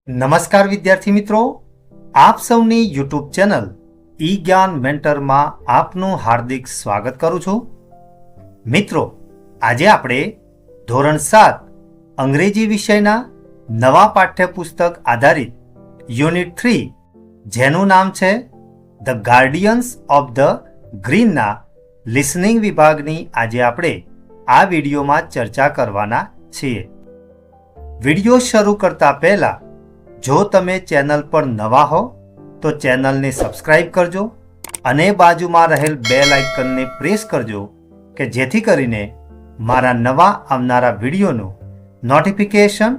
નમસ્કાર વિદ્યાર્થી મિત્રો, આપ સૌની યુટ્યુબ ચેનલ ઈ જ્ઞાન મેન્ટરમાં આપનું હાર્દિક સ્વાગત કરું છું. મિત્રો, આજે આપણે ધોરણ 7 અંગ્રેજી વિષયના નવા પાઠ્યપુસ્તક આધારિત યુનિટ 3 જેનું નામ છે ધ ગાર્ડિયન્સ ઓફ ધ ગ્રીનના લિસનિંગ વિભાગની આજે આપણે આ વિડીયોમાં ચર્ચા કરવાના છીએ. વિડીયો શરૂ કરતા પહેલા જો તમે ચેનલ પર નવા હો તો ચેનલને સબસ્ક્રાઇબ કરજો અને બાજુમાં રહેલ બેલ આઇકનને પ્રેસ કરજો કે જેથી કરીને મારા નવા આવનારા વિડીયોનું નોટિફિકેશન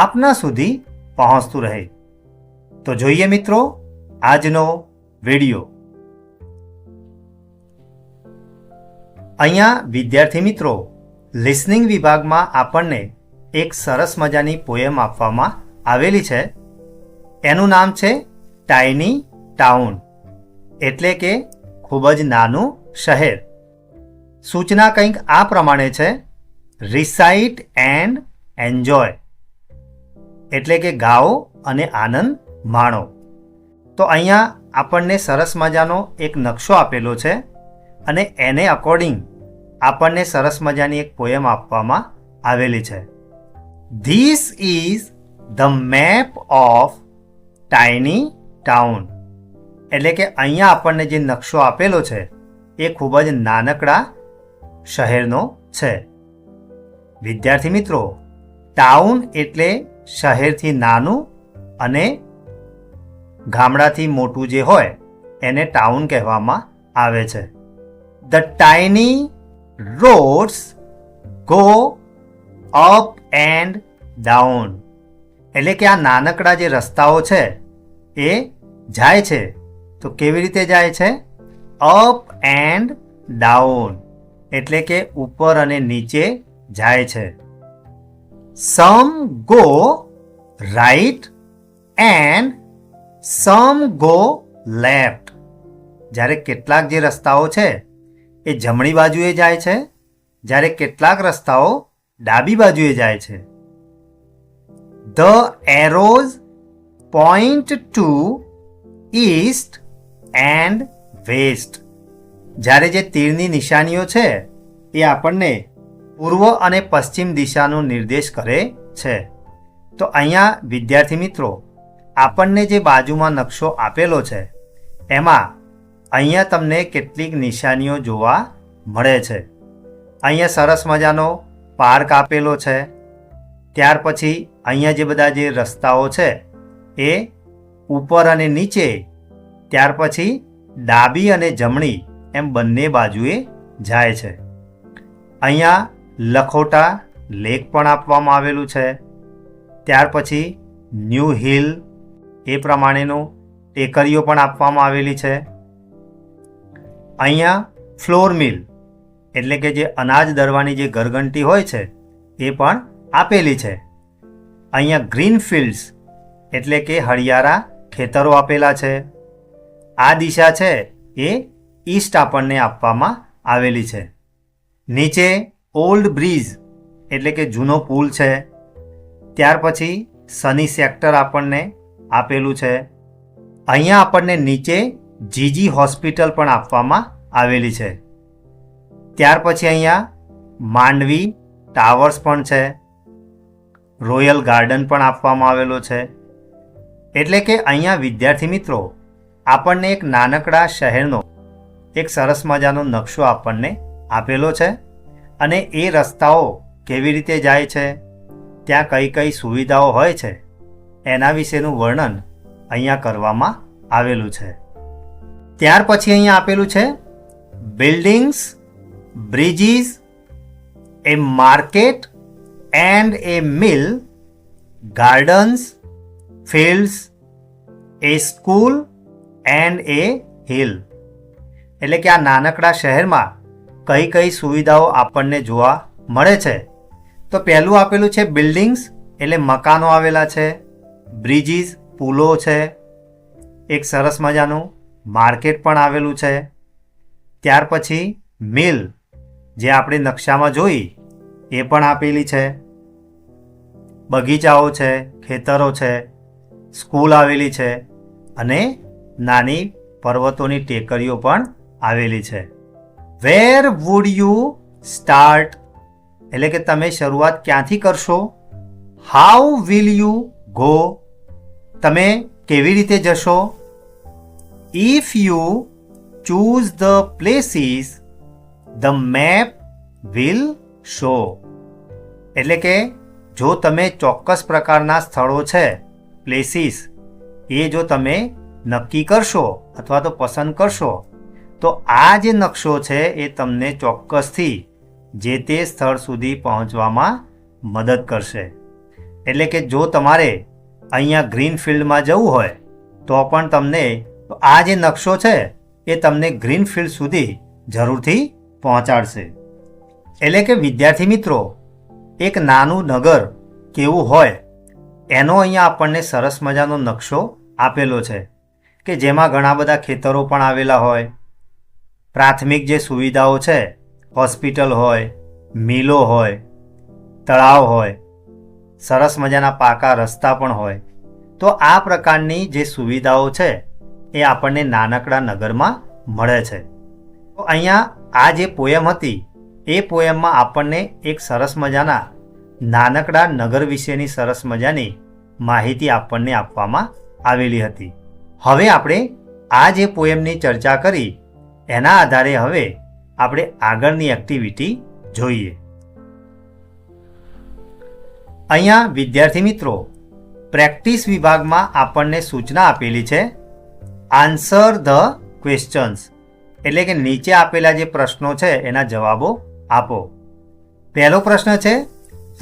આપના સુધી પહોંચતું રહે. તો જોઈએ મિત્રો આજનો વિડીયો. અહીંયા વિદ્યાર્થી મિત્રો લિસનિંગ વિભાગમાં આપણને એક સરસ મજાની પોએમ આપવામાં આવેલી છે. એનું નામ છે ટાઇની ટાઉન, એટલે કે ખૂબ જ નાનું શહેર. સૂચના કંઈક આ પ્રમાણે છે, રિસાઇટ એન્ડ એન્જોય, એટલે કે ગાઓ અને આનંદ માણો. તો અહીંયા આપણને સરસ મજાનો એક નકશો આપેલો છે અને એને અકોર્ડિંગ આપણને સરસ મજાની એક પોએમ આપવામાં આવેલી છે. This is the map of tiny town, એટલે કે અહીંયા આપણને જે નકશો આપેલો છે એ ખૂબ જ નાનકડા શહેરનો છે. વિદ્યાર્થી મિત્રો, ટાઉન એટલે શહેરથી નાનું અને ગામડાથી મોટું જે હોય એને ટાઉન કહેવામાં આવે છે. The tiny rods go up and down, એટલે કે આ નાનકડા જે રસ્તાઓ છે એ જાય છે. તો કેવી રીતે જાય છે? અપ એન્ડ ડાઉન, એટલે કે ઉપર અને નીચે જાય છે. Some go right and some go left, જ્યારે કેટલાક જે રસ્તાઓ છે એ જમણી બાજુએ જાય છે, જ્યારે કેટલાક રસ્તાઓ ડાબી બાજુએ જાય છે. The arrows point to east and west, જ્યારે જે તીરની નિશાનીઓ છે એ આપણને પૂર્વ અને પશ્ચિમ દિશાનો નિર્દેશ કરે છે. તો અહીંયા વિદ્યાર્થી મિત્રો આપણને જે બાજુમાં નકશો આપેલો છે એમાં અહીંયા તમને કેટલીક નિશાનીઓ જોવા મળે છે. અહીંયા સરસ મજાનો પાર્ક આપેલો છે. ત્યાર પછી અહીંયા જે બધા જે રસ્તાઓ છે એ ઉપર અને નીચે, ત્યાર પછી ડાબી અને જમણી એમ બંને બાજુએ જાય છે. અહીંયા લખોટા લેક પણ આપવામાં આવેલું છે. ત્યાર પછી ન્યૂ હિલ એ પ્રમાણેનું ટેકરીઓ પણ આપવામાં આવેલી છે. અહીંયા ફ્લોર મિલ, એટલે કે જે અનાજ દળવાની જે ગરગંટી હોય છે એ પણ આપેલી છે. અહીંયા ગ્રીન ફિલ્ડ્સ, એટલે કે હરિયાળા ખેતરો આપેલા છે. આ દિશા છે એ ઈસ્ટ આપણને આપવામાં આવેલી છે. નીચે ઓલ્ડ બ્રિજ, એટલે કે જૂનો પુલ છે. ત્યાર પછી સની સેક્ટર આપણને આપેલું છે. અહીંયા આપણને નીચે જીજી હોસ્પિટલ પણ આપવામાં આવેલી છે. ત્યાર પછી અહીંયા માંડવી ટાવર્સ પણ છે. રોયલ ગાર્ડન પણ આપવામાં આવેલો છે. એટલે કે અહીંયા વિદ્યાર્થી મિત્રો આપણને એક નાનકડા શહેરનો એક સરસ મજાનો નકશો આપણને આપેલો છે અને એ રસ્તાઓ કેવી રીતે જાય છે, ત્યાં કઈ કઈ સુવિધાઓ હોય છે એના વિશેનું વર્ણન અહીંયા કરવામાં આવેલું છે. ત્યાર પછી અહીંયા આપેલું છે buildings, bridges, A market and a mill, gardens, fields, a school and a hill, એટલે કે આ નાનકડા શહેરમાં કઈ કઈ સુવિધાઓ આપણને જોવા મળે છે. તો પહેલું આપેલું છે બિલ્ડિંગ્સ, એટલે મકાનો આવેલા છે. બ્રિજીસ, પુલો છે. એક સરસ મજાનું માર્કેટ પણ આવેલું છે. ત્યાર પછી મિલ, જે આપણે નકશામાં જોઈ એ પણ આપેલી છે. બગીચાઓ છે, ખેતરો છે. સ્કૂલ આવેલી છે અને નાની પર્વતોની ટેકરીઓ પણ આવેલી છે. વેર વુડ યુ સ્ટાર્ટ એટલે કે તમે શરૂઆત ક્યાંથી કરશો. હાઉ વિલ યુ ગો તમે કેવી રીતે જશો. If you choose the places the map will show એટલે કે જો તમે ચોક્કસ પ્રકારના સ્થળો છે પ્લેસીસ એ જો તમે નક્કી કરશો અથવા તો પસંદ કરશો તો આ જે નકશો છે એ તમને ચોક્કસથી જે તે સ્થળ સુધી પહોંચવામાં મદદ કરશે. એટલે કે જો તમારે અહીંયા ગ્રીન ફિલ્ડમાં જવું હોય તો પણ તમને આ જે નકશો છે એ તમને ગ્રીન ફિલ્ડ સુધી જરૂરથી પહોંચાડશે. એટલે કે વિદ્યાર્થી મિત્રો એક નાનું નગર કેવું હોય એનો અહીંયા આપણને સરસ મજાનો નકશો આપેલો છે કે જેમાં ઘણા બધા ખેતરો પણ આવેલા હોય, પ્રાથમિક જે સુવિધાઓ છે હોસ્પિટલ હોય, મિલો હોય, તળાવ હોય, સરસ મજાના પાકા રસ્તા પણ હોય. તો આ પ્રકારની જે સુવિધાઓ છે એ આપણને નાનકડા નગરમાં મળે છે. તો અહીંયા આ જે પોયમ હતી એ પોયમમાં આપણને એક સરસ મજાના નાનકડા નગર વિશેની સરસ મજાની માહિતી આપણને આપવામાં આવેલી હતી. હવે આપણે આ જે પોયમની ચર્ચા કરી એના આધારે હવે આપણે આગળની એક્ટિવિટી જોઈએ. અહીંયા વિદ્યાર્થી મિત્રો પ્રેક્ટિસ વિભાગમાં આપણને સૂચના આપેલી છે આન્સર ધ ક્વેશ્ચન્સ એટલે કે નીચે આપેલા જે પ્રશ્નો છે એના જવાબો આપો. પહેલો પ્રશ્ન છે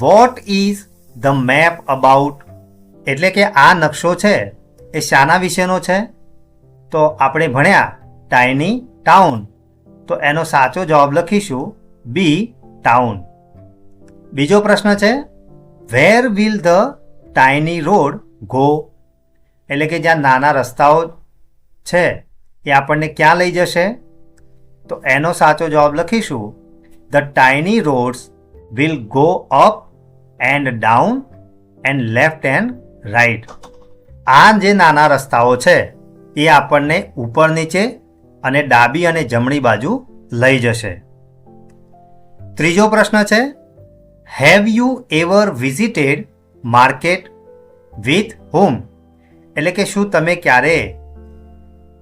what is the map about એટલે કે આ નકશો છે એ શાના વિશેનો છે. તો આપણે ભણ્યા ટાઇની ટાઉન તો એનો સાચો જવાબ લખીશું બી ટાઉન. બીજો પ્રશ્ન છે where will the tiny road go એટલે કે જ્યાં નાના રસ્તાઓ છે એ આપણને ક્યાં લઈ જશે. તો એનો સાચો જવાબ લખીશું the tiny rods will go up and down and left and right. આ જે નાના રસ્તાઓ છે એ આપણને ઉપર નીચે અને ડાબી અને જમણી બાજુ લઈ જશે. ત્રીજો પ્રશ્ન છે have you ever visited market with home એટલે કે શું તમે ક્યારે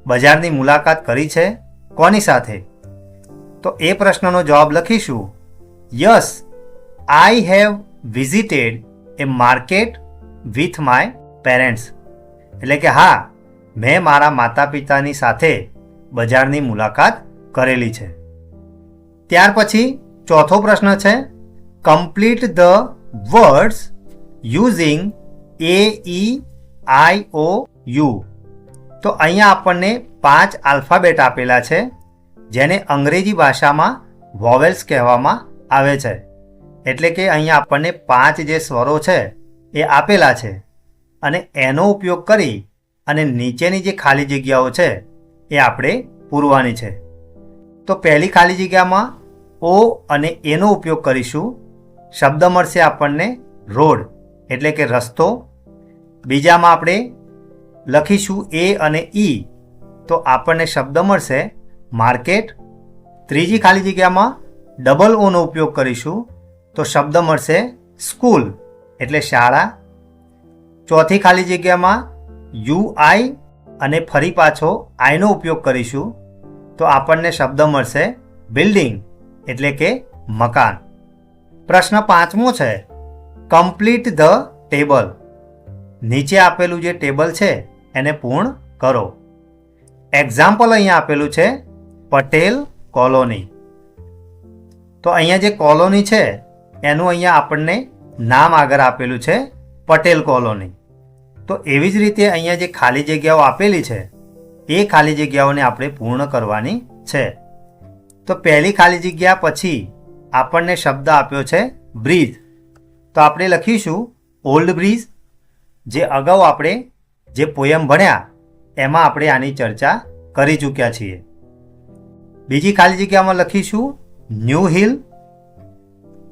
બજારની મુલાકાત કરી છે કોની સાથે. તો એ પ્રશ્નનો જવાબ લખીશું yes I have visited A market with my parents એટલે કે હા મેં મારા માતા પિતાની સાથે બજારની મુલાકાત કરેલી છે. ત્યાર પછી ચોથો પ્રશ્ન છે complete the words using AEIOU તો અહીંયા આપણને 5 આલ્ફાબેટ આપેલા છે જેને અંગ્રેજી ભાષામાં વોવેલ્સ કહેવામાં આવે છે. એટલે કે અહીંયા આપણને 5 જે સ્વરો છે એ આપેલા છે અને એનો ઉપયોગ કરી અને નીચેની જે ખાલી જગ્યાઓ છે એ આપણે પૂરવાની છે. તો પહેલી ખાલી જગ્યામાં ઓ અને એનો ઉપયોગ કરીશું. શબ્દ મળશે આપણને રોડ એટલે કે રસ્તો. બીજામાં આપણે લખીશું એ અને ઈ તો આપણને શબ્દ મળશે માર્કેટ. ત્રીજી ખાલી જગ્યામાં ડબલ ઓનો ઉપયોગ કરીશું તો શબ્દ મળશે સ્કૂલ એટલે શાળા. ચોથી ખાલી જગ્યામાં UI અને ફરી પાછો આઈનો ઉપયોગ કરીશું તો આપણને શબ્દ મળશે બિલ્ડિંગ એટલે કે મકાન. પ્રશ્ન 5મો છે કમ્પ્લીટ ધ ટેબલ નીચે આપેલું જે ટેબલ છે એને પૂર્ણ કરો. એક્ઝામ્પલ અહીંયા આપેલું છે પટેલ કોલોની. તો અહીંયા જે કોલોની છે એનું અહીંયા આપણને નામ આગળ આપેલું છે પટેલ કોલોની. તો એવી જ રીતે અહીંયા જે ખાલી જગ્યાઓ આપેલી છે એ ખાલી જગ્યાઓને આપણે પૂર્ણ કરવાની છે. તો પહેલી ખાલી જગ્યા પછી આપણને શબ્દ આપ્યો છે બ્રિજ તો આપણે લખીશું ઓલ્ડ બ્રિજ. જે અગાઉ આપણે જે પોયમ ભણ્યા એમાં આપણે આની ચર્ચા કરી ચૂક્યા છીએ. બીજી ખાલી જગ્યામાં લખીશું ન્યૂ હિલ.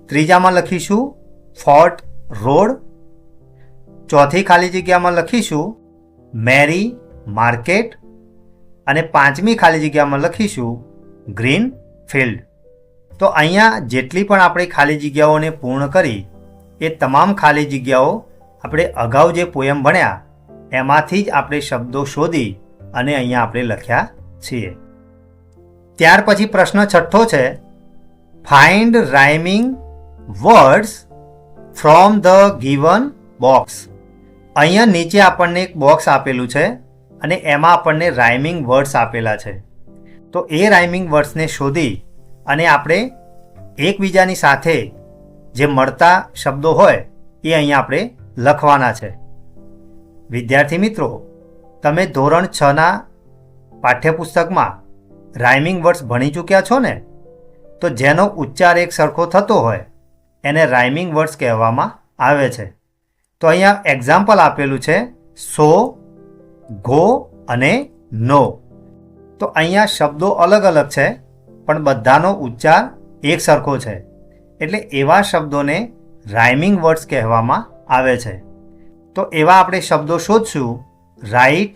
ત્રીજામાં લખીશું ફોર્ટ રોડ. ચોથી ખાલી જગ્યામાં લખીશું મેરી માર્કેટ, અને 5મી ખાલી જગ્યામાં લખીશું ગ્રીન ફિલ્ડ. તો અહીંયા જેટલી પણ આપણે ખાલી જગ્યાઓને પૂર્ણ કરી એ તમામ ખાલી જગ્યાઓ આપણે અગાઉ જે પોયમ ભણ્યા એમાંથી જ આપણે શબ્દો શોધી અને અહીંયા આપણે લખ્યા છીએ. ત્યાર પછી પ્રશ્ન 6 છે, find rhyming words from the given box. અહીંયા નીચે આપણને એક બોક્સ આપેલું છે અને એમાં આપણને રાઇમિંગ વર્ડ્સ આપેલા છે. તો એ રાઇમિંગ વર્ડ્સને શોધી અને આપણે એકબીજાની સાથે જે મળતા શબ્દો હોય એ અહીંયા આપણે લખવાના છે. વિદ્યાર્થી મિત્રો, તમે ધોરણ 6ના પાઠ્યપુસ્તકમાં રાઇમિંગ વર્ડ્સ ભણી ચૂક્યા છો ને? તો જેનો ઉચ્ચાર એક સરખો થતો હોય એને રાઇમિંગ વર્ડ્સ કહેવામાં આવે છે. તો અહીંયા એક્ઝામ્પલ આપેલું છે સો, ગો અને નો. તો અહીંયા શબ્દો અલગ અલગ છે પણ બધાનો ઉચ્ચાર એક સરખો છે, એટલે એવા શબ્દોને રાઇમિંગ વર્ડ્સ કહેવામાં આવે છે. તો એવા આપણે શબ્દો શોધશું, રાઇટ,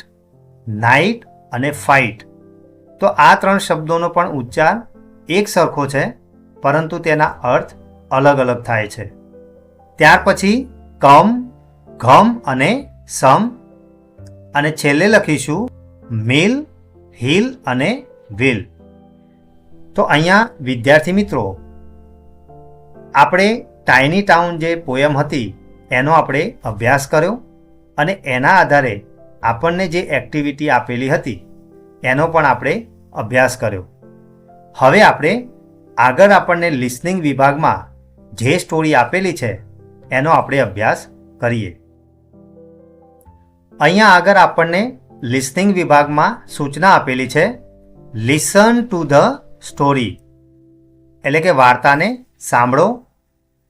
નાઇટ અને ફાઇટ. તો આ 3 શબ્દોનો પણ ઉચ્ચાર એક સરખો છે પરંતુ તેના અર્થ અલગ અલગ થાય છે. ત્યાર પછી કમ, ઘમ અને સમ, અને છેલ્લે લખીશું મિલ, હિલ અને વિલ. તો અહીંયા વિદ્યાર્થી મિત્રો, આપણે ટાઇની ટાઉન જે પોયમ હતી એનો આપણે અભ્યાસ કર્યો અને એના આધારે આપણને જે એક્ટિવિટી આપેલી હતી એનો પણ આપણે અભ્યાસ કર્યો. હવે આપણે આગળ આપણને લિસનિંગ વિભાગમાં જે સ્ટોરી આપેલી છે એનો આપણે અભ્યાસ કરીએ. અહીંયા આગળ આપણને લિસનિંગ વિભાગમાં સૂચના આપેલી છે, લિસન ટુ ધ સ્ટોરી, એટલે કે વાર્તાને સાંભળો.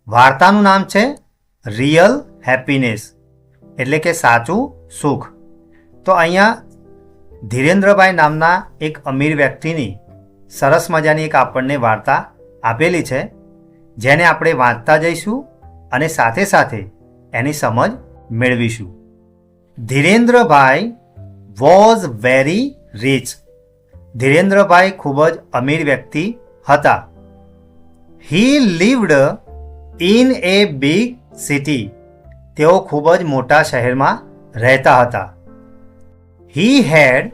વાર્તાનું નામ છે રિયલ હેપીનેસ, એટલે કે સાચું સુખ. તો અહીંયા ધીરેન્દ્રભાઈ નામના એક અમીર વ્યક્તિની સરસ મજાની એક આપણને વાર્તા આપેલી છે, જેને આપણે વાંચતા જઈશું અને સાથે સાથે એની સમજ મેળવીશું. ધીરેન્દ્રભાઈ વોઝ વેરી રીચ. ધીરેન્દ્રભાઈ ખૂબ જ અમીર વ્યક્તિ હતા. He lived in a big city. તેઓ ખૂબ જ મોટા શહેરમાં રહેતા હતા. He had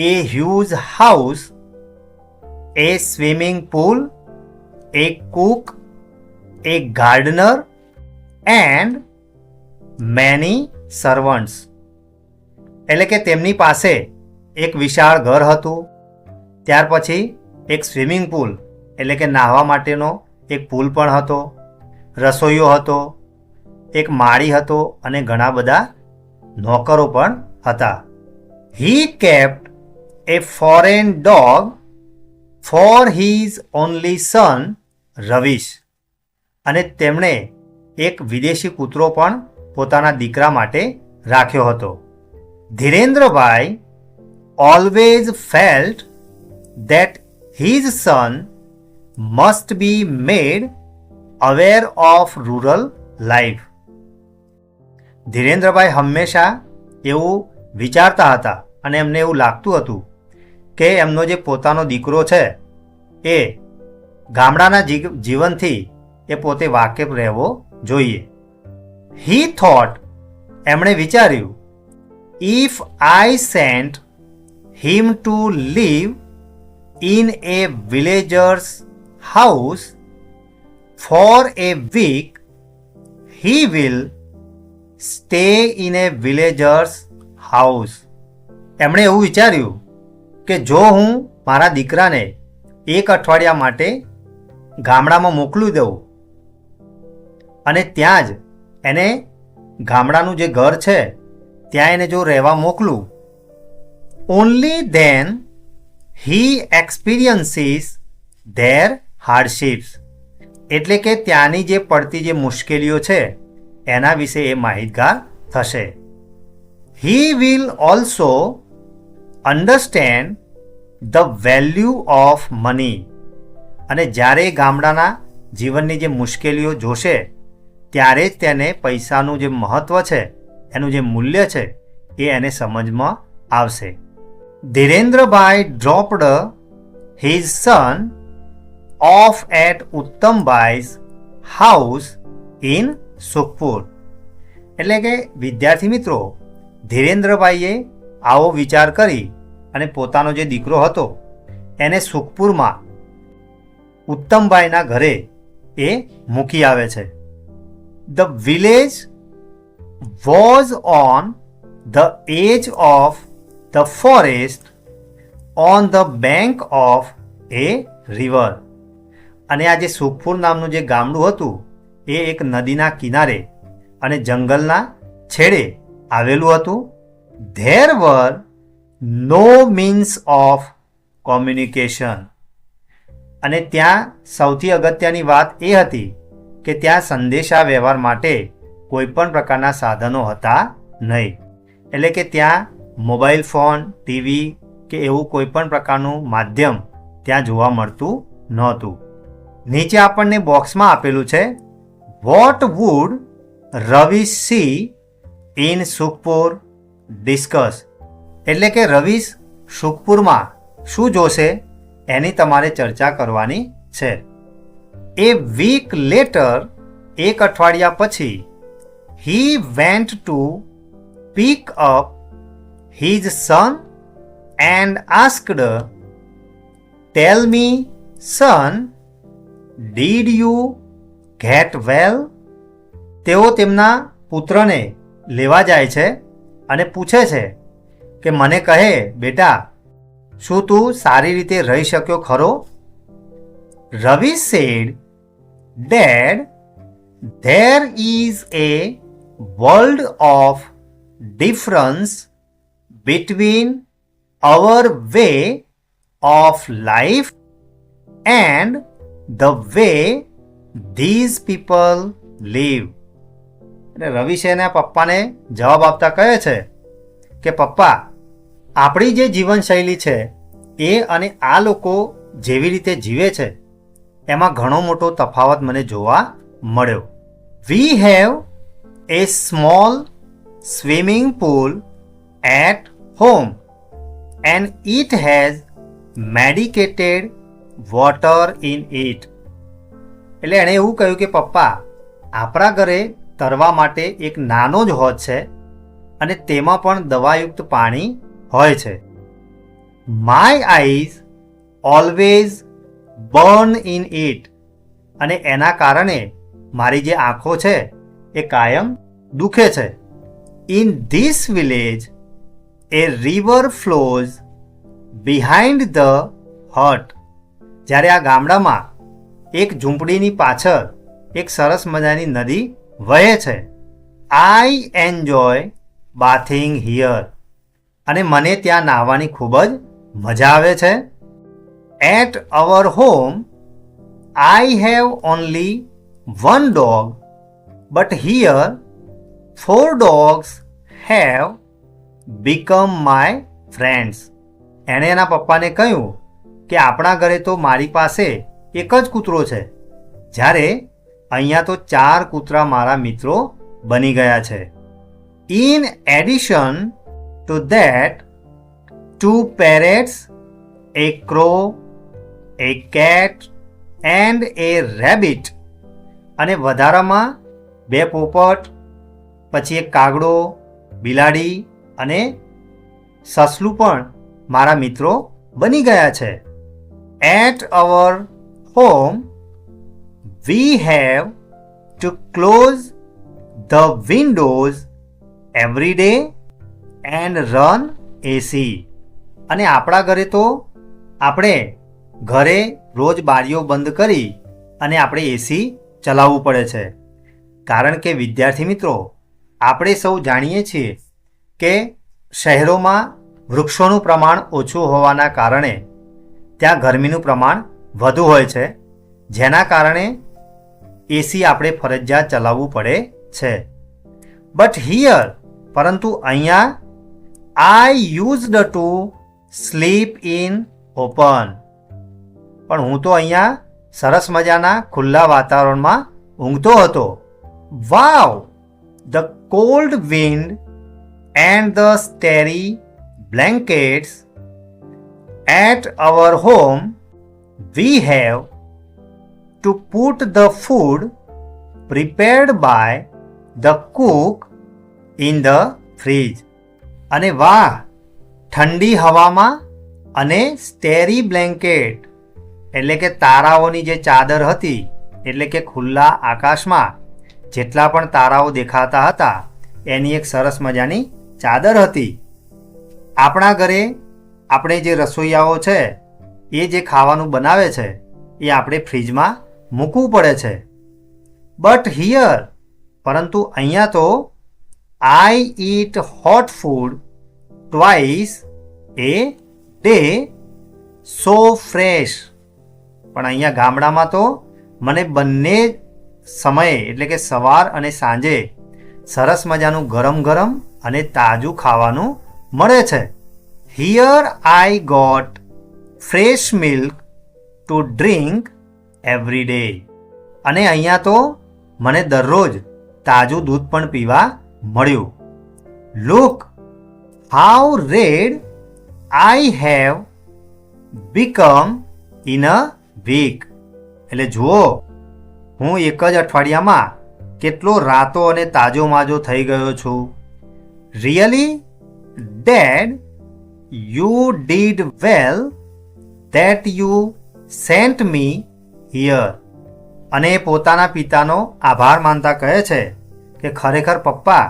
a huge house, a swimming pool, a cook, a gardener and many servants. એટલે કે તેમની પાસે એક વિશાળ ઘર હતું, ત્યાર પછી એક સ્વિમિંગ પૂલ એટલે કે નાહવા માટેનો એક પૂલ પણ હતો, રસોઈયો હતો, એક માળી હતો અને ઘણા બધા નોકરો પણ હતા. He kept a foreign dog for his only son Ravish. અને તેમણે એક વિદેશી કૂતરો પણ પોતાના દીકરા માટે રાખ્યો હતો. Dhirendrabhai always felt that his son must be made aware of rural life. Dhirendrabhai હંમેશા એવું વિચારતા હતા અને એમને એવું લાગતું હતું કે એમનો જે પોતાનો દીકરો છે એ ગામડાના જીવનથી એ પોતે વાકેફ રહેવો જોઈએ. He thought, એમણે વિચાર્યું, if I sent him to live in a villager's house for a week, he will stay in a villager's house. એમણે એવું વિચાર્યું કે જો હું મારા દીકરાને એક અઠવાડિયા માટે ગામડામાં મોકલી દઉં અને ત્યાં જ એને ગામડાનું જે ઘર છે ત્યાં એને જો રહેવા મોકલું, only then he experiences their hardships. એટલે કે ત્યાંની જે પડતી જે મુશ્કેલીઓ છે એના વિશે એ માહિતગાર થશે. He will also understand the value of money. અને જ્યારે ગામડાના જીવનની જે મુશ્કેલીઓ જોશે ત્યારે જ તેને પૈસાનું જે મહત્ત્વ છે, એનું જે મૂલ્ય છે એ એને સમજમાં આવશે. ધીરેન્દ્રભાઈ dropped his son off at ઉત્તમભાઈઝ હાઉસ ઇન સુખપુર. એટલે કે વિદ્યાર્થી મિત્રો, ધીરેન્દ્રભાઈએ આવો વિચાર કરી અને પોતાનો જે દીકરો હતો એને સુખપુરમાં ઉત્તમભાઈના ઘરે એ મૂકી આવે છે. The village was on the edge of the forest on the bank of a river. અને આ જે સુખપુર નામનું જે ગામડું હતું એ એક નદીના કિનારે અને જંગલના છેડે આવેલું હતું. There were no means of communication. અને ત્યાં સૌથી અગત્યની વાત એ હતી કે ત્યાં સંદેશા વ્યવહાર માટે કોઈ પણ પ્રકારના સાધનો હતા નહીં. એટલે કે ત્યાં મોબાઈલ ફોન, ટીવી કે એવું કોઈ પણ પ્રકારનું માધ્યમ ત્યાં જોવા મળતું નહોતું. નીચે આપણને બોક્સમાં આપેલું છે, what would Ravish C in Sukhpur discuss. એટલે કે રવિશ સુખપુરમાં શું જોશે એની તમારે ચર્ચા કરવાની છે. એ વીક લેટર, એક અઠવાડિયા પછી, he went to pick up his son and asked, "Tell me, son, did you get well?" તેઓ તેમના પુત્રને લેવા જાય છે અને પૂછે છે કે મને કહે, બેટા, શું તું સારી રીતે રહી શક્યો ખરો? રવિ said, "Dad, there is a world of difference between our way of life and the way these people live." એટલે રવિશે એના પપ્પાને જવાબ આપતા કહે છે કે પપ્પા, આપણી જે જીવનશૈલી છે એ અને આ લોકો જેવી રીતે જીવે છે એમાં ઘણો મોટો તફાવત મને જોવા મળ્યો. We have a small swimming pool at home and it has medicated water in it. એટલે એણે એવું કહ્યું કે પપ્પા, આપણા ઘરે તરવા માટે એક નાનો જ હોજ છે અને તેમાં પણ દવાયુક્ત પાણી હોય છે. My eyes always burn in it. અને એના કારણે મારી જે આંખો છે એ કાયમ દુખે છે. In this village, a river flows behind the hut. જ્યારે આ ગામડામાં એક ઝૂંપડીની પાછળ એક સરસ મજાની નદી વહે છે. I enjoy bathing here. અને મને ત્યાં નાહવાની ખૂબ જ મજા આવે છે. At our home, I have only one dog, but here 4 dogs have become my friends. એણે એના પપ્પાને કહ્યું કે આપણા ઘરે તો મારી પાસે એક જ કૂતરો છે, જ્યારે અહીંયા તો 4 કૂતરા મારા મિત્રો બની ગયા છે. In addition to that, 2 parrots, a crow, a cat and a rabbit. અને વધારામાં 2 પોપટ, પછી એક કાગડો, બિલાડી અને સસલું પણ મારા મિત્રો બની ગયા છે. At our home, we have to close the windows every day and run AC. અને આપણા ઘરે તો આપણે ઘરે રોજ બારીઓ બંધ કરી અને આપણે એસી ચલાવવું પડે છે. કારણ કે વિદ્યાર્થી મિત્રો, આપણે સૌ જાણીએ છીએ કે શહેરોમાં વૃક્ષોનું પ્રમાણ ઓછું હોવાના કારણે ત્યાં ગરમીનું પ્રમાણ વધુ હોય છે, જેના કારણે એસી આપણે ફરજિયાત ચલાવવું પડે છે. બટ હિયર, પરંતુ અહીંયા, I used to sleep in open. પણ હું તો અહીંયા સરસ મજાના ખુલ્લા વાતાવરણમાં ઊંઘતો હતો. વાવ! The cold wind and the starry blankets. At our home, we have to put the food prepared by the cook in the fridge. અને વાહ, ઠંડી હવામાં અને સ્ટેરી બ્લેન્કેટ એટલે કે તારાઓની જે ચાદર હતી, એટલે કે ખુલ્લા આકાશમાં જેટલા પણ તારાઓ દેખાતા હતા એની એક સરસ મજાની ચાદર હતી. આપણા ઘરે આપણે જે રસોઈયાઓ છે એ જે ખાવાનું બનાવે છે એ આપણે ફ્રીજમાં મૂકવું પડે છે. બટ હિયર, પરંતુ અહીંયા તો I eat hot food twice a day, so fresh. પણ અહીંયા ગામડામાં તો મને બંને સમયે એટલે કે સવાર અને સાંજે સરસ મજાનું ગરમ ગરમ અને તાજું ખાવાનું મળે છે. Here I got fresh milk to drink every day. અને અહીંયા તો મને દરરોજ તાજું દૂધ પણ પીવા મળ્યું. Look how red I have become in a week. એટલે જુઓ, હું એક જ અઠવાડિયામાં કેટલો રાતો અને તાજો માજો થઈ ગયો છું. Really, Dad, you did well that you sent me here. અને પોતાના પિતાનો આભાર માનતા કહે છે કે ખરેખર પપ્પા,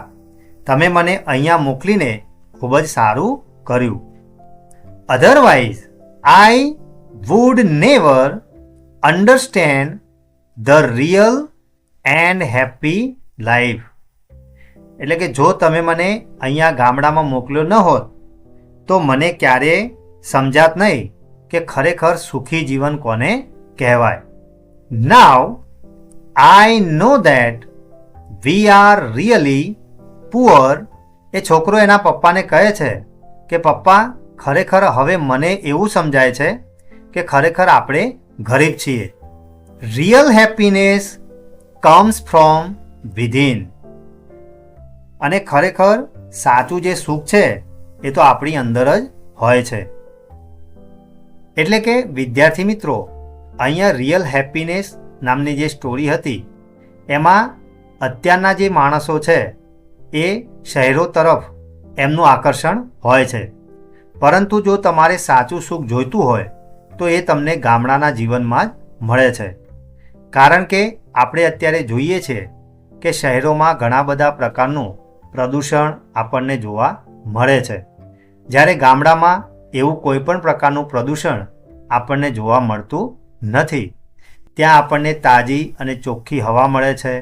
તમે મને અહીંયા મોકલીને ખૂબ જ સારું કર્યું. Otherwise I would never understand the real and happy life. એટલે કે જો તમે મને અહીંયા ગામડામાં મોકલ્યો ન હોત તો મને ક્યારેય સમજાત નહીં કે ખરેખર સુખી જીવન કોને કહેવાય. Now I know that we are really poor. એ છોકરો એના પપ્પાને કહે છે કે પપ્પા, ખરેખર હવે મને એવું સમજાય છે કે ખરેખર આપણે ગરીબ છીએ. Real happiness comes from within. અને ખરેખર સાચું જે સુખ છે એ તો આપણી અંદર જ હોય છે. એટલે કે વિદ્યાર્થી મિત્રો, અહીંયા રિયલ હેપીનેસ નામની જે સ્ટોરી હતી એમાં અત્યારના જે માણસો છે એ શહેરો તરફ એમનું આકર્ષણ હોય છે. પરંતુ જો તમારે સાચું સુખ જોઈતું હોય તો એ તમને ગામડાના જીવનમાં જ મળે છે. કારણ કે આપણે અત્યારે જોઈએ છીએ કે શહેરોમાં ઘણા બધા પ્રકારનું પ્રદૂષણ આપણને જોવા મળે છે, જ્યારે ગામડામાં એવું કોઈ પણ પ્રકારનું પ્રદૂષણ આપણને જોવા મળતું નથી. ત્યાં આપણને તાજી અને ચોખ્ખી હવા મળે છે,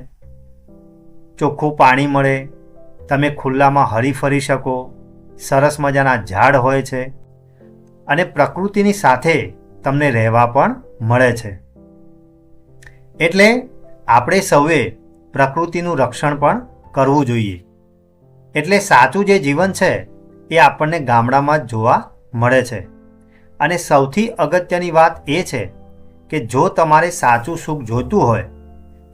ચોખ્ખું પાણી મળે, તમે ખુલ્લામાં હરી ફરી શકો, સરસ મજાના ઝાડ હોય છે અને પ્રકૃતિની સાથે તમને રહેવા પણ મળે છે. એટલે આપણે સૌએ પ્રકૃતિનું રક્ષણ પણ કરવું જોઈએ. એટલે સાચું જે જીવન છે એ આપણને ગામડામાં જ જોવા મળે છે. અને સૌથી અગત્યની વાત એ છે કે જો તમારે સાચું સુખ જોઈતું હોય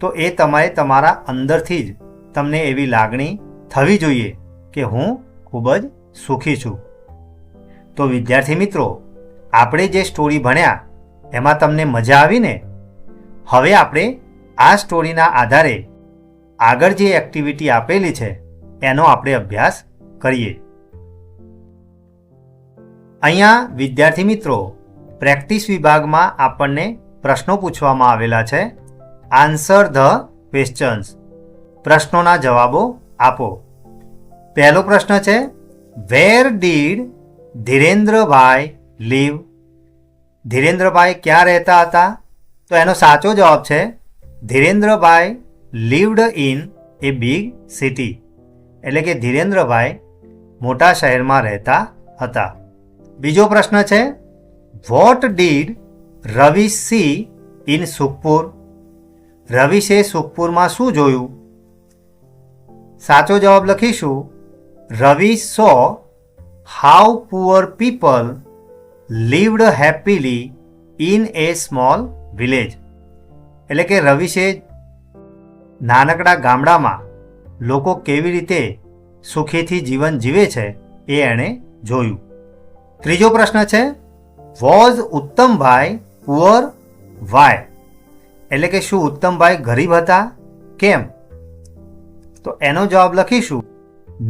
તો એ તમારે તમારા અંદરથી જ તમને એવી લાગણી થવી જોઈએ કે હું ખૂબ જ સુખી છું. તો વિદ્યાર્થી મિત્રો, આપણે જે સ્ટોરી ભણ્યા એમાં તમને મજા આવી ને? હવે આપણે આ સ્ટોરીના આધારે આગળ જે એક્ટિવિટી આપેલી છે એનો આપણે અભ્યાસ કરીએ. અહીંયા વિદ્યાર્થી મિત્રો, પ્રેક્ટિસ વિભાગમાં આપણને પ્રશ્નો પૂછવામાં આવેલા છે. Answer the questions. પ્રશ્નોના જવાબો આપો. પહેલો પ્રશ્ન છે, where did Dhirendrabhai leave? Dhirendrabhai ક્યાં રહેતા હતા? તો એનો સાચો જવાબ છે ધીરેન્દ્રભાઈ lived in a big city. એટલે કે ધીરેન્દ્રભાઈ મોટા શહેરમાં રહેતા હતા. બીજો પ્રશ્ન છે, what did Ravi see in Sukhpur? રવિશે સુખપુરમાં શું જોયું? સાચો જવાબ લખીશું, Ravi saw how poor people lived happily in a small village. એટલે કે રવિશે નાનકડા ગામડામાં લોકો કેવી રીતે સુખીથી જીવન જીવે છે એ એણે જોયું. ત્રીજો પ્રશ્ન છે, વોઝ ઉત્તમભાઈ પુઅર વાય? એટલે કે શું ઉત્તમભાઈ ગરીબ હતા? કેમ? તો એનો જવાબ લખીશું,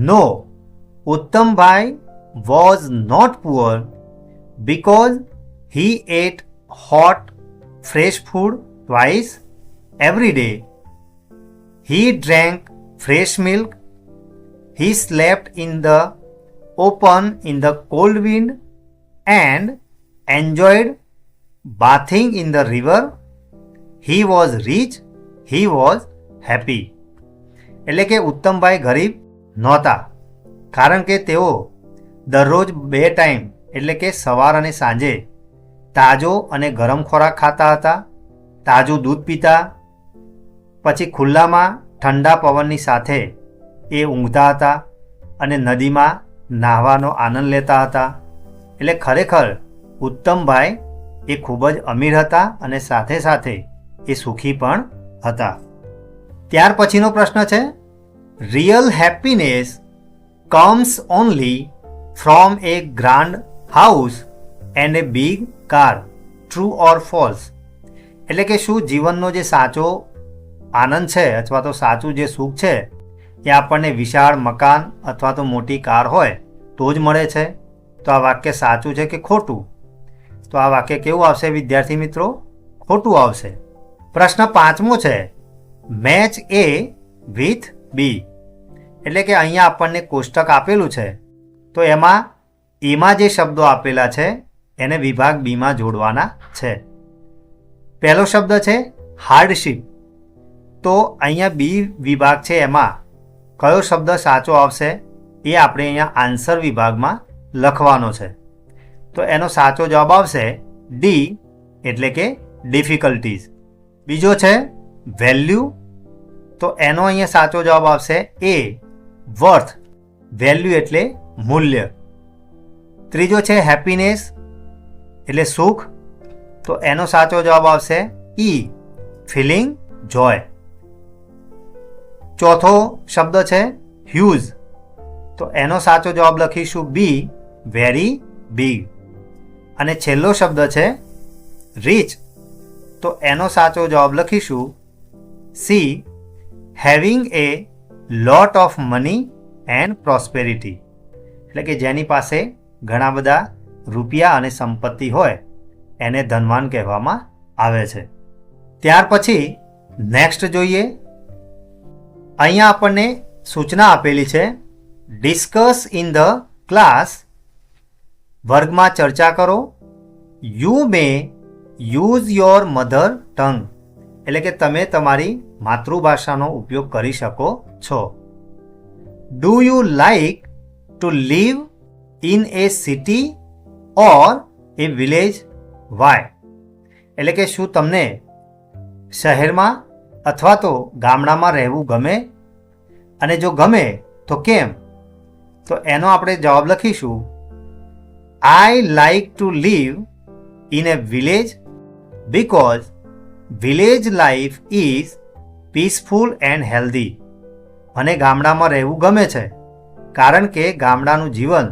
નો, ઉત્તમભાઈ was not poor because he ate hot fresh food twice every day. He drank fresh milk. He slept in the open in the cold wind and enjoyed bathing in the river. He was rich. He was happy. એટલે કે ઉત્તમભાઈ ગરીબ નહોતા કારણ કે તેઓ દરરોજ 2 time એટલે કે સવાર અને સાંજે તાજો અને ગરમ ખોરાક ખાતા હતા, તાજું દૂધ પીતા, પછી ખુલ્લામાં ઠંડા પવનની સાથે એ ઊંઘતા હતા અને નદીમાં નાહવાનો આનંદ લેતા હતા. એટલે ખરેખર ઉત્તમભાઈ એ ખૂબ જ અમીર હતા અને સાથે સાથે એ સુખી પણ હતા. ત્યાર પછીનો પ્રશ્ન છે, real happiness comes only from A grand house and A big car, true or false? એટલે કે શું જીવનનો જે સાચો આનંદ છે અથવા તો સાચું જે સુખ છે એ આપણને વિશાળ મકાન અથવા તો મોટી કાર હોય તો જ મળે છે? તો આ વાક્ય સાચું છે કે ખોટું? તો આ વાક્ય કેવું આવશે વિદ્યાર્થી મિત્રો? ખોટું આવશે. પ્રશ્ન 5મો છે, મેચ એ વિથ બી. એટલે કે અહીંયા આપણને કોષ્ટક આપેલું છે તો એમાં એમાં જે શબ્દો આપેલા છે એને વિભાગ બીમાં જોડવાના છે. પહેલો શબ્દ છે હાર્ડશીપ. તો અહીંયા બી વિભાગ છે એમાં કયો શબ્દ સાચો આવશે એ આપણે અહીંયા આન્સર વિભાગમાં લખવાનો છે. તો એનો સાચો જવાબ આવશે ડી એટલે કે ડિફિકલ્ટીઝ. બીજો છે વેલ્યુ. તો એનો અહીંયા સાચો જવાબ આવશે એ વર્થ. વેલ્યુ એટલે મૂલ્ય. ત્રીજો છે હેપીનેસ એટલે સુખ. તો એનો સાચો જવાબ આવશે ઈ ફિલિંગ જોય. ચોથો શબ્દ છે હ્યુઝ. તો એનો સાચો જવાબ લખીશું બી વેરી બિગ. અને છેલ્લો શબ્દ છે રીચ. તો એનો સાચો જવાબ લખીશું C having A lot of money and prosperity. એટલે કે જેની પાસે ઘણા બધા રૂપિયા અને સંપત્તિ હોય એને ધનવાન કહેવામાં આવે છે. ત્યાર પછી નેક્સ્ટ જોઈએ. અહીંયા આપણને સૂચના આપેલી છે, ડિસ્કસ ઇન ધ ક્લાસ. વર્ગમાં ચર્ચા કરો. You may use your mother tongue. એટલે કે તમે તમારી માતૃભાષાનો ઉપયોગ કરી શકો છો. Do you like to live in a city or a village? Why? એટલે કે શું તમને શહેરમાં અથવા તો ગામડામાં રહેવું ગમે? અને જો ગમે તો કેમ? તો એનો આપણે જવાબ લખીશું I like to live in A village because village life is peaceful and healthy. મને ગામડામાં રહેવું ગમે છે કારણ કે ગામડાનું જીવન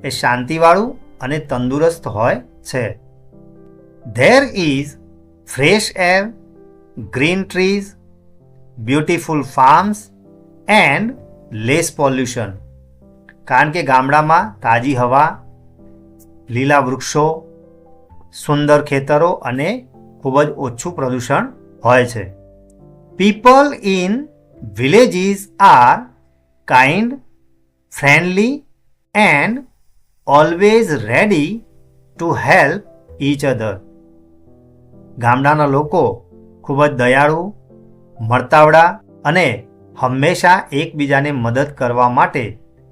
એ શાંતિવાળું અને તંદુરસ્ત હોય છે. There is fresh air, green trees, beautiful farms and less pollution. કારણ કે ગામડામાં તાજી હવા, લીલા વૃક્ષો, સુંદર ખેતરો અને ખૂબ જ ઓછું પ્રદૂષણ હોય છે. People in villages are kind, friendly and always ready to help each other. ગામડાના લોકો ખૂબ જ દયાળુ, મળતાવડા અને હંમેશા એકબીજાને મદદ કરવા માટે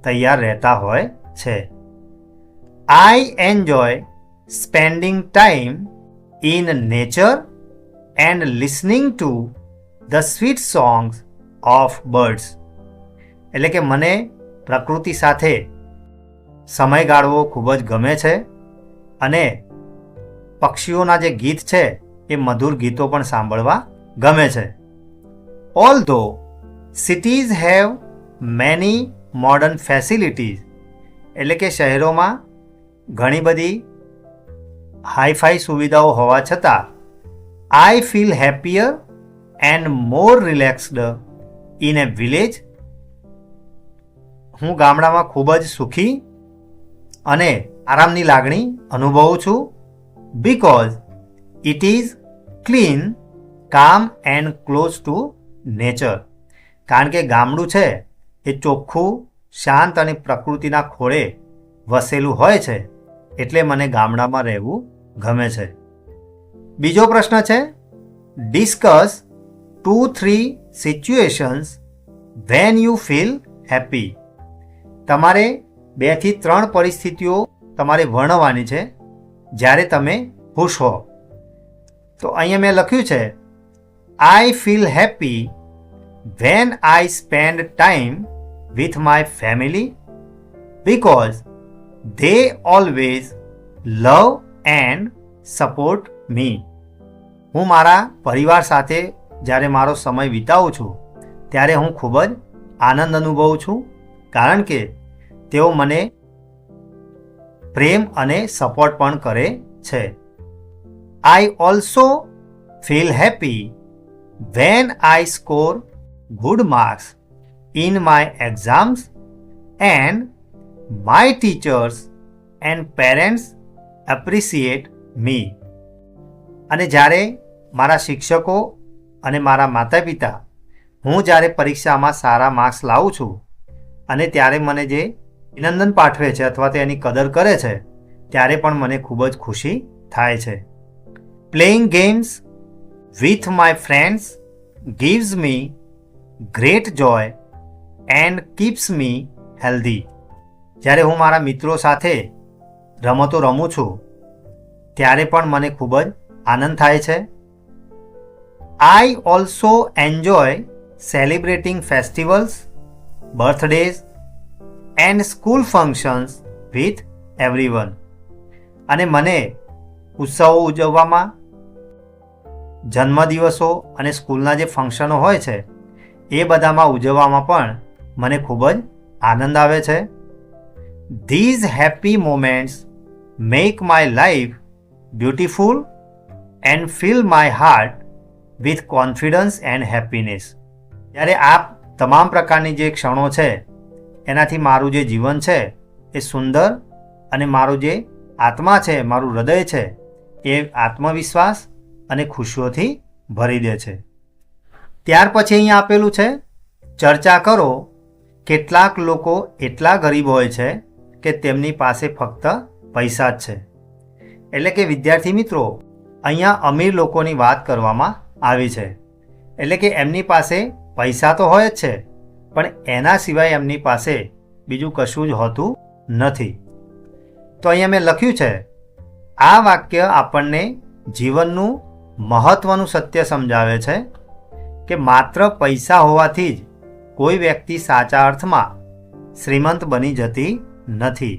તૈયાર રહેતા હોય છે. I enjoy spending time in nature and listening to the sweet songs of birds. એટલે કે મને પ્રકૃતિ સાથે સમય ગાળવો ખૂબ જ ગમે છે અને પક્ષીઓના જે ગીત છે એ મધુર ગીતો પણ સાંભળવા ગમે છે. ઓલ્ધો cities have many modern facilities, એટલે કે શહેરોમાં ઘણી બધી હાઈફાઈ સુવિધાઓ હોવા છતાં I feel happier and more relaxed in A village. હું ગામડામાં ખૂબ જ સુખી અને આરામની લાગણી અનુભવું છું. Because it is clean, calm and close to nature. કારણ કે ગામડું છે એ ચોખ્ખું, શાંત અને પ્રકૃતિના ખોળે વસેલું હોય છે, એટલે મને ગામડામાં રહેવું ગમે છે. બીજો પ્રશ્ન છે, discuss 2-3 situations when you feel happy. તમારે 2 થી 3 પરિસ્થિતિઓ તમારે વર્ણવવાની છે જ્યારે તમે ખુશ હો. તો અહીંયા મેં લખ્યું છે, I feel happy when I spend time with my family because they always love and support me. હું મારા પરિવાર સાથે જ્યારે મારો સમય વિતાવું છું ત્યારે હું ખૂબ જ આનંદ અનુભવું છું, કારણ કે તેઓ મને પ્રેમ અને સપોર્ટ પણ કરે છે. I also feel happy when I score good marks in my exams and my teachers and parents appreciate me. અને જ્યારે મારા શિક્ષકો અને મારા માતા પિતા હું જ્યારે પરીક્ષામાં સારા માર્ક્સ લાવું છું અને ત્યારે મને જે અભિનંદન પાઠવે છે અથવા તો એની કદર કરે છે ત્યારે પણ મને ખૂબ જ ખુશી થાય છે. Playing games with my friends gives me great joy and keeps me healthy. જ્યારે હું મારા મિત્રો સાથે રમતો રમું છું ત્યારે પણ મને ખૂબ જ આનંદ થાય છે. I also enjoy celebrating festivals, birthdays and school functions with everyone. અને મને ઉત્સવો ઉજવવામાં, જન્મદિવસો અને સ્કૂલના જે ફંક્શનો હોય છે એ બધામાં ઉજવવામાં પણ મને ખૂબ જ આનંદ આવે છે. These happy moments make my life beautiful and fill my heart with confidence and happiness. જ્યારે આ તમામ પ્રકારની જે ક્ષણો છે એનાથી મારું જે જીવન છે એ સુંદર અને મારું જે આત્મા છે, મારું હૃદય છે એ આત્મવિશ્વાસ અને ખુશીઓથી ભરી દે છે. ત્યાર પછી અહીંયા આપેલું છે, ચર્ચા કરો કેટલાક લોકો એટલા ગરીબ હોય છે કે તેમની પાસે ફક્ત પૈસા જ છે. એટલે કે વિદ્યાર્થી મિત્રો, અહીંયા અમીર લોકોની વાત કરવામાં આવી છે. એટલે કે એમની પાસે પૈસા તો હોય જ છે, પણ એના સિવાય એમની પાસે બીજું કશું જ હોતું નથી. તો અહીંયા મેં લખ્યું છે, આ વાક્ય આપણને જીવનનું મહત્ત્વનું સત્ય સમજાવે છે કે માત્ર પૈસા હોવાથી જ કોઈ વ્યક્તિ સાચા અર્થમાં શ્રીમંત બની જતી નથી.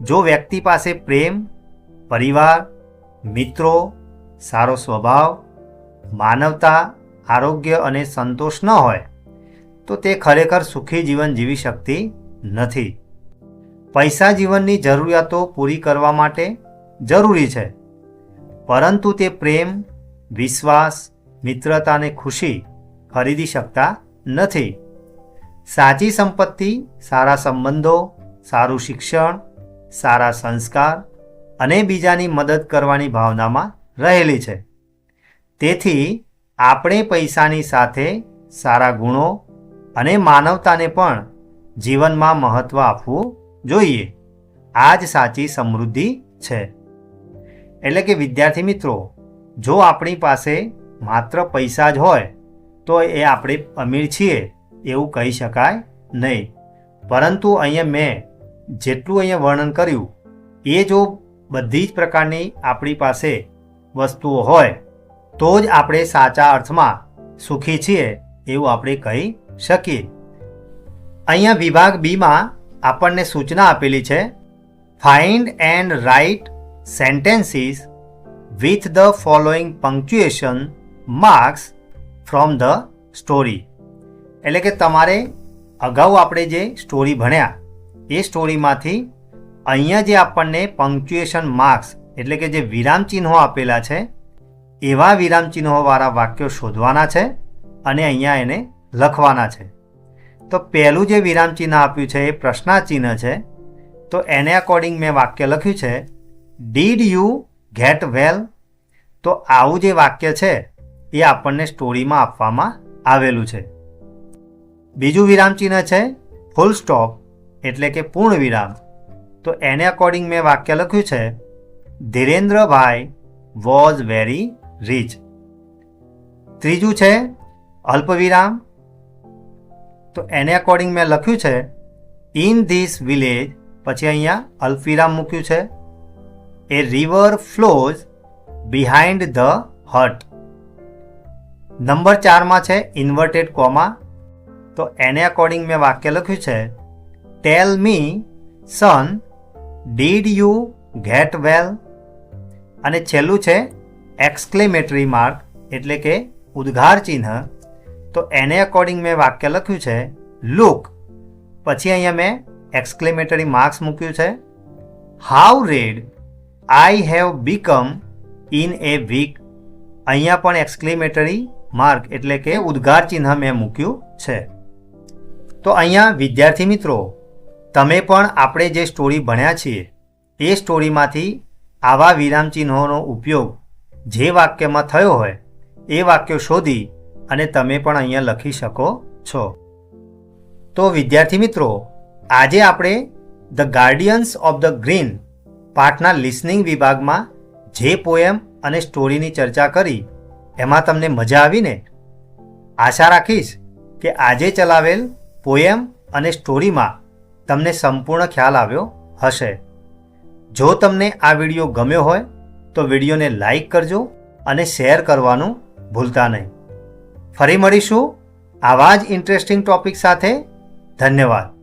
જો વ્યક્તિ પાસે પ્રેમ, પરિવાર, મિત્રો, સારો સ્વભાવ, માનવતા, આરોગ્ય અને સંતોષ ન હોય તો તે ખરેખર સુખી જીવન જીવી શકતી નથી. પૈસા જીવનની જરૂરિયાતો પૂરી કરવા માટે જરૂરી છે, પરંતુ તે પ્રેમ, વિશ્વાસ, મિત્રતા અને ખુશી ખરીદી શકતા નથી. સાચી સંપત્તિ સારા સંબંધો, સારું શિક્ષણ, સારા સંસ્કાર અને બીજાની મદદ કરવાની ભાવનામાં રહેલી છે. તેથી આપણે પૈસાની સાથે સારા ગુણો અને માનવતાને પણ જીવનમાં મહત્ત્વ આપવું જોઈએ. આ જ સાચી સમૃદ્ધિ છે. એટલે કે વિદ્યાર્થી મિત્રો, જો આપણી પાસે માત્ર પૈસા જ હોય તો એ આપણે અમીર છીએ એવું કહી શકાય નહીં. પરંતુ અહીંયા મેં જેટલું અહીંયા વર્ણન કર્યું એ જો બધી જ પ્રકારની આપણી પાસે વસ્તુઓ હોય તો જ આપણે સાચા અર્થમાં સુખી છીએ એવું આપણે કહી શકીએ. અહીંયા વિભાગ બીમાં આપણને સૂચના આપેલી છે, find and write sentences with the following punctuation marks from the story. એટલે કે તમારે અગાઉ આપણે જે સ્ટોરી ભણ્યા એ સ્ટોરીમાંથી અહીંયા જે આપણને પંક્ચ્યુએશન માર્ક્સ એટલે કે જે વિરામચિહ્નો આપેલા છે એવા વિરામચિહ્નોવાળા વાક્યો શોધવાના છે અને અહીંયા એને લખવાના છે. તો પહેલું જે વિરામચિહ્ન આપ્યું છે એ પ્રશ્નાચિહ્ન છે. તો એને અકોર્ડિંગ મેં વાક્ય લખ્યું છે ડીડ યુ ગેટ વેલ. તો આવું જે વાક્ય છે એ આપણને સ્ટોરીમાં આપવામાં આવેલું છે. બીજું વિરામચિહ્ન છે ફૂલ સ્ટોપ એટલે કે પૂર્ણ વિરામ. તો એને અકોર્ડિંગ મેં વાક્ય લખ્યું છે ધીરેન્દ્રભાઈ વોઝ વેરી રીચ. ત્રીજું છે અલ્પવિરામ. તો એને અકોર્ડિંગ મેં લખ્યું છે ઇન ધીસ વિલેજ, પછી અહીંયા અલ્પવિરામ મૂક્યું છે a river flows behind the hut. Number 4માં છે ઇન્વર્ટેડ કોમા. તો એને અકોર્ડિંગ મેં વાક્ય લખ્યું છે ટેલ મી સન ડીડ યુ ગેટ વેલ. અને છેલ્લું છે એક્સક્લેમેટરી માર્ક એટલે કે ઉદ્ગાર ચિહ્ન. તો એને અકોર્ડિંગ મેં વાક્ય લખ્યું છે લુક, પછી અહીંયા મેં એક્સક્લેમેટરી માર્ક્સ મૂક્યું છે how red I have become in a week. અહીંયા પણ એક્સક્લેમેટરી માર્ક એટલે કે ઉદ્ગાર ચિહ્ન મેં મૂક્યું છે. તો અહીંયા વિદ્યાર્થી મિત્રો, તમે પણ આપણે જે સ્ટોરી ભણ્યા છીએ એ સ્ટોરીમાંથી આવા વિરામચિહ્નોનો ઉપયોગ જે વાક્યમાં થયો હોય એ વાક્યો શોધી અને તમે પણ અહીંયા લખી શકો છો. તો વિદ્યાર્થી મિત્રો, આજે આપણે the guardians of the green પાઠના લિસનિંગ વિભાગમાં જે પોએમ અને સ્ટોરીની ચર્ચા કરી એમાં તમને મજા આવીને? આશા રાખીશ કે આજે ચલાવેલ પોએમ અને સ્ટોરીમાં તમને સંપૂર્ણ ખ્યાલ આવ્યો હશે. જો તમને આ વિડીયો ગમ્યો હોય તો વિડીયોને લાઈક કરજો અને શેર કરવાનું ભૂલતા નહીં. ફરી મળીશું આવા જ ઇન્ટરેસ્ટિંગ ટોપિક સાથે. ધન્યવાદ.